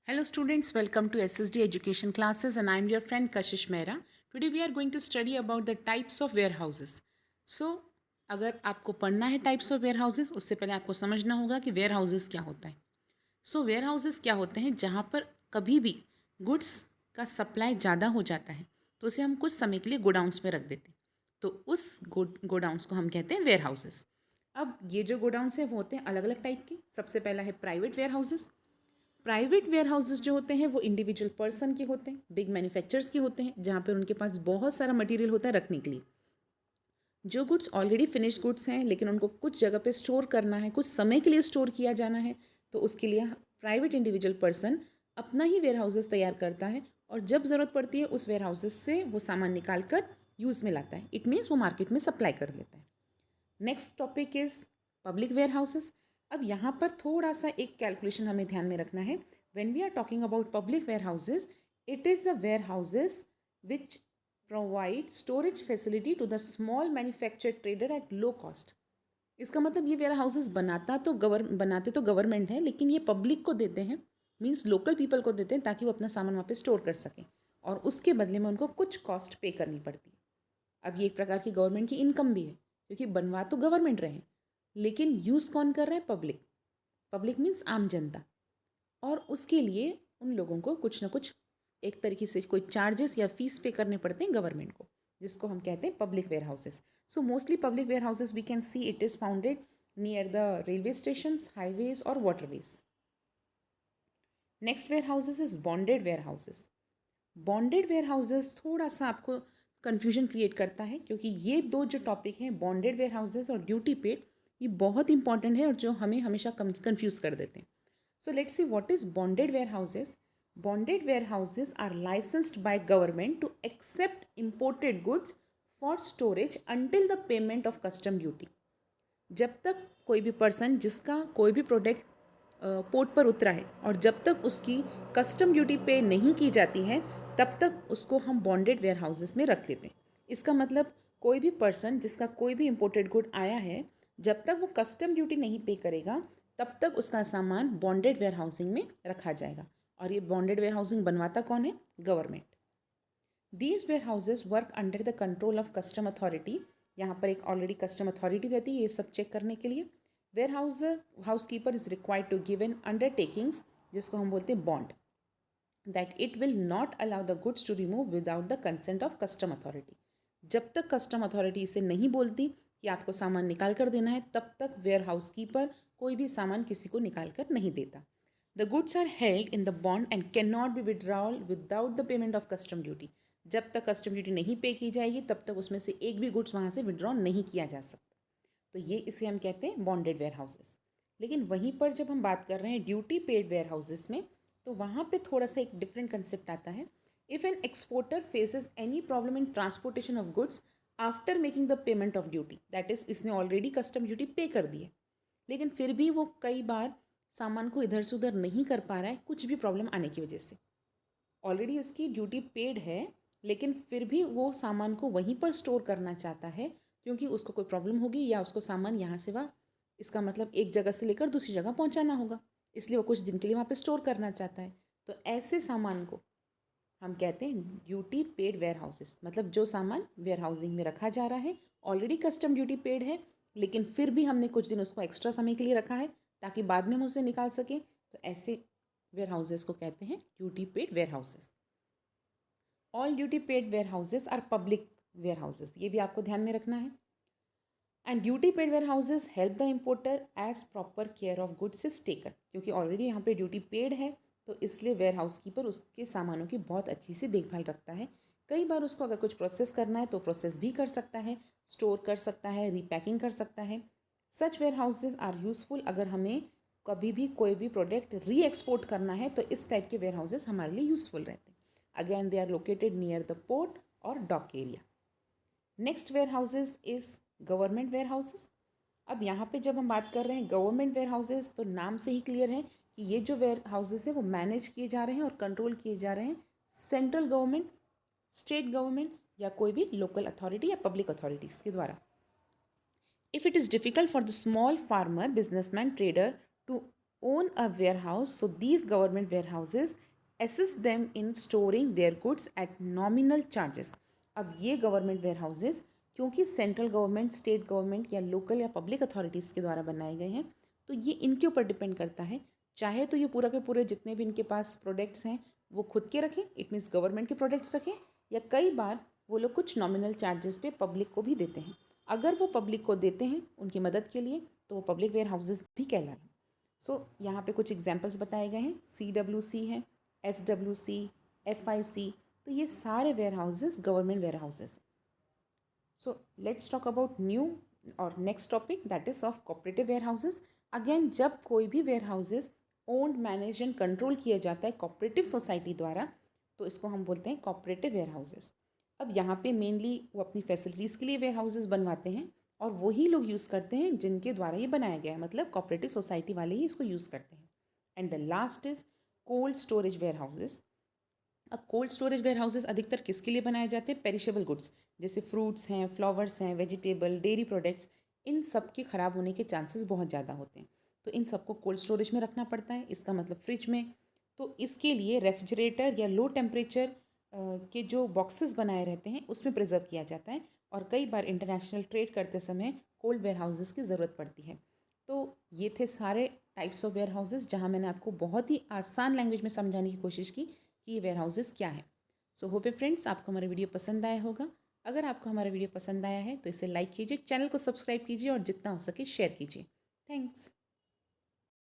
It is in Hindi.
Hello students, welcome to SSD Education Classes and I am your friend Kashish Mehra. Today we are going to study about the types of warehouses. So, अगर आपको पढ़ना है टाइप्स ऑफ वेयर हाउसेस उससे पहले आपको समझना होगा कि वेयर हाउसेस क्या होता है. सो वेयर हाउसेस क्या होते हैं जहाँ पर कभी भी गुड्स का सप्लाई ज़्यादा हो जाता है तो उसे हम कुछ समय के लिए गोडाउंस में रख देते हैं. तो उस गोडाउंस को हम कहते हैं वेयर हाउसेस. अब ये जो गोडाउंस हैं वो होते हैं अलग अलग टाइप के. सबसे पहला है private warehouses. Private warehouses जो होते हैं वो इंडिविजुअल पर्सन के होते हैं, बिग मैन्युफैक्चरर्स के होते हैं, जहाँ पर उनके पास बहुत सारा मटेरियल होता है रखने के लिए. जो गुड्स ऑलरेडी फिनिश्ड गुड्स हैं लेकिन उनको कुछ जगह पे स्टोर करना है, कुछ समय के लिए स्टोर किया जाना है, तो उसके लिए प्राइवेट इंडिविजुअल पर्सन अपना ही वेयर हाउसेस तैयार करता है और जब ज़रूरत पड़ती है उस वेयर हाउसेस से वो सामान निकाल कर यूज़ में लाता है. इट मीन्स वो मार्केट में सप्लाई कर देता है. Next topic is public warehouses. अब यहाँ पर थोड़ा सा एक कैलकुलेशन हमें ध्यान में रखना है. When we are talking about public warehouses, it is the warehouses which provide storage facility to the small manufacture trader at low cost. इसका मतलब ये वेयर हाउसेस बनाते तो गवर्नमेंट है लेकिन ये पब्लिक को देते हैं, मीन्स लोकल पीपल को देते हैं ताकि वो अपना सामान वहाँ पे स्टोर कर सकें और उसके बदले में उनको कुछ कॉस्ट पे करनी पड़ती है. अब ये एक प्रकार की गवर्नमेंट की इनकम भी है क्योंकि बनवा तो गवर्नमेंट रहे लेकिन यूज़ कौन कर रहा है? पब्लिक. पब्लिक मीन्स आम जनता. और उसके लिए उन लोगों को कुछ ना कुछ एक तरीके से कोई चार्जेस या फीस पे करने पड़ते हैं गवर्नमेंट को, जिसको हम कहते हैं public warehouses. So mostly public warehouses we can see it is founded near the railway stations, highways और waterways. Next warehouses is bonded warehouses. Bonded warehouses थोड़ा सा आपको कन्फ्यूजन क्रिएट करता है क्योंकि ये दो जो टॉपिक हैं बॉन्डेड वेयर हाउसेस और ड्यूटी पेड, ये बहुत इंपॉर्टेंट है और जो हमें हमेशा कन्फ्यूज़ कर देते हैं. So let's see what is bonded warehouses. Bonded warehouses are licensed by government to accept imported goods for storage until the payment of custom duty. जब तक कोई भी पर्सन जिसका कोई भी प्रोडक्ट पोर्ट पर उतरा है और जब तक उसकी कस्टम ड्यूटी पे नहीं की जाती है तब तक उसको हम बॉन्डेड वेयर हाउसेस में रख लेते हैं. इसका मतलब कोई भी पर्सन जिसका कोई भी इम्पोर्टेड गुड आया है, जब तक वो कस्टम ड्यूटी नहीं पे करेगा तब तक उसका सामान बॉन्डेड वेयर हाउसिंग में रखा जाएगा. और ये बॉन्डेड वेयर हाउसिंग बनवाता कौन है? Government. These where houses work under the control of custom authority. यहाँ पर एक ऑलरेडी कस्टम अथॉरिटी रहती है ये सब चेक करने के लिए. Warehouse keeper is required to give an undertakings, जिसको हम बोलते हैं bond, that it will not allow the goods to remove without the consent of custom authority. जब तक कस्टम अथॉरिटी इसे नहीं बोलती कि आपको सामान निकाल कर देना है तब तक वेयर हाउस कीपर कोई भी सामान किसी को निकाल कर नहीं देता. The goods are held in the bond and can not be withdrawal without the payment of custom duty. जब तक कस्टम ड्यूटी नहीं पे की जाएगी तब तक उसमें से एक भी गुड्स वहाँ से विड्रॉ नहीं किया जा सकता. तो ये इसे हम कहते हैं बॉन्डेड वेयर हाउसेस. लेकिन वहीं पर जब हम बात कर रहे हैं ड्यूटी पेड वेयर हाउसेस में, तो वहाँ पे थोड़ा सा एक डिफरेंट कंसेप्ट आता है. If an exporter faces any problem in transportation of goods after making the payment of duty, that is इसने ऑलरेडी कस्टम ड्यूटी पे कर दी है लेकिन फिर भी वो कई बार सामान को इधर से उधर नहीं कर पा रहा है कुछ भी प्रॉब्लम आने की वजह से. ऑलरेडी उसकी ड्यूटी पेड है लेकिन फिर भी वो सामान को वहीं पर स्टोर करना चाहता है क्योंकि उसको कोई प्रॉब्लम होगी या उसको सामान यहाँ से वहाँ, इसका मतलब एक जगह से लेकर दूसरी जगह पहुँचाना होगा, इसलिए वो कुछ दिन के लिए वहाँ पे स्टोर करना चाहता है. तो ऐसे सामान को हम कहते हैं ड्यूटी पेड वेयर हाउसेस. मतलब जो सामान वेयर हाउसिंग में रखा जा रहा है ऑलरेडी कस्टम ड्यूटी पेड है लेकिन फिर भी हमने कुछ दिन उसको एक्स्ट्रा समय के लिए रखा है ताकि बाद में हम उसे निकाल सकें, तो ऐसे वेयर हाउसेस को कहते हैं duty paid warehouses. All duty paid warehouses are public warehouses, ये भी आपको ध्यान में रखना है. And duty paid warehouses help the importer as proper care of goods is taken. क्योंकि ऑलरेडी यहाँ पे ड्यूटी पेड है तो इसलिए वेयर हाउस कीपर उसके सामानों की बहुत अच्छी से देखभाल रखता है. कई बार उसको अगर कुछ प्रोसेस करना है तो प्रोसेस भी कर सकता है, स्टोर कर सकता है, रीपैकिंग कर सकता है. सच वेयर हाउसेज आर यूजफुल अगर हमें कभी भी कोई भी प्रोडक्ट री एक्सपोर्ट करना है तो इस टाइप के वेयर हाउसेज हमारे लिए यूजफुल रहते हैं. Again they are located near the port और dock area. Next warehouses is government warehouses. अब यहाँ पे जब हम बात कर रहे हैं गवर्नमेंट वेयर हाउसेज तो नाम से ही क्लियर है कि ये जो वेयर हाउसेज है वो मैनेज किए जा रहे हैं और कंट्रोल किए जा रहे हैं सेंट्रल गवर्नमेंट, स्टेट गवर्नमेंट या कोई भी लोकल अथॉरिटी या पब्लिक अथॉरिटीज़ के द्वारा. If it is difficult for the small farmer, businessman, trader to own a warehouse, so these government warehouses assist them in storing their goods at nominal charges. अब ये गवर्नमेंट वेयरहाउसेस क्योंकि सेंट्रल गवर्नमेंट, स्टेट गवर्नमेंट या लोकल या पब्लिक अथॉरिटीज़ के द्वारा बनाए गए हैं, तो ये इनके ऊपर डिपेंड करता है। चाहे तो ये पूरा के पूरे जितने भी इनके पास प्रोडक्ट्स हैं वो खुद के रखें, इट मीन्स गवर्नमेंट के प्रोडक्ट्स रखें, या कई बार वो लोग कुछ नॉमिनल चार्जेस पे पब्लिक को भी देते हैं। अगर वो पब्लिक को देते हैं उनकी मदद के लिए तो वो पब्लिक वेयर हाउसेज़ भी कहलाएं। यहाँ पे कुछ एग्जांपल्स बताए गए हैं। CWC है, SWC, FIC, तो ये सारे warehouses government warehouses. Let's talk about new और next topic, that is of cooperative warehouses. Again, जब कोई भी warehouses owned, manage and control किया जाता है कोऑपरेटिव सोसाइटी द्वारा, तो इसको हम बोलते हैं कोऑपरेटिव वेयर हाउसेज़। अब यहाँ पे मेनली वो अपनी फैसिलिटीज़ के लिए वेयर हाउसेज़ बनवाते हैं और वही लोग यूज़ करते हैं जिनके द्वारा ये बनाया गया है, मतलब कोऑपरेटिव सोसाइटी वाले ही इसको यूज़ करते हैं। And the last is cold storage warehouses. अब कोल्ड स्टोरेज वेयर हाउसेज अधिकतर किसके लिए बनाए जाते हैं? पेरिशेबल गुड्स, जैसे फ्रूट्स हैं, फ्लावर्स हैं, वेजिटेबल, डेयरी प्रोडक्ट्स, इन सब के ख़राब होने के चांसेस बहुत ज़्यादा होते हैं, तो इन सबको कोल्ड स्टोरेज में रखना पड़ता है, इसका मतलब फ्रिज में। तो इसके लिए रेफ्रिजरेटर या लो टेम्परेचर के जो बॉक्सेस बनाए रहते हैं उसमें प्रिजर्व किया जाता है, और कई बार इंटरनेशनल ट्रेड करते समय कोल्ड वेयर हाउसेज़ की ज़रूरत पड़ती है। तो ये थे सारे टाइप्स ऑफ वेयर हाउसेज़ जहाँ मैंने आपको बहुत ही आसान लैंग्वेज में समझाने की कोशिश की कि ये वेयर हाउसेज़ क्या है। सो होप फ्रेंड्स आपको हमारा वीडियो पसंद आया होगा। अगर आपको हमारा वीडियो पसंद आया है तो इसे लाइक कीजिए, चैनल को सब्सक्राइब कीजिए और जितना हो सके शेयर कीजिए। थैंक्स।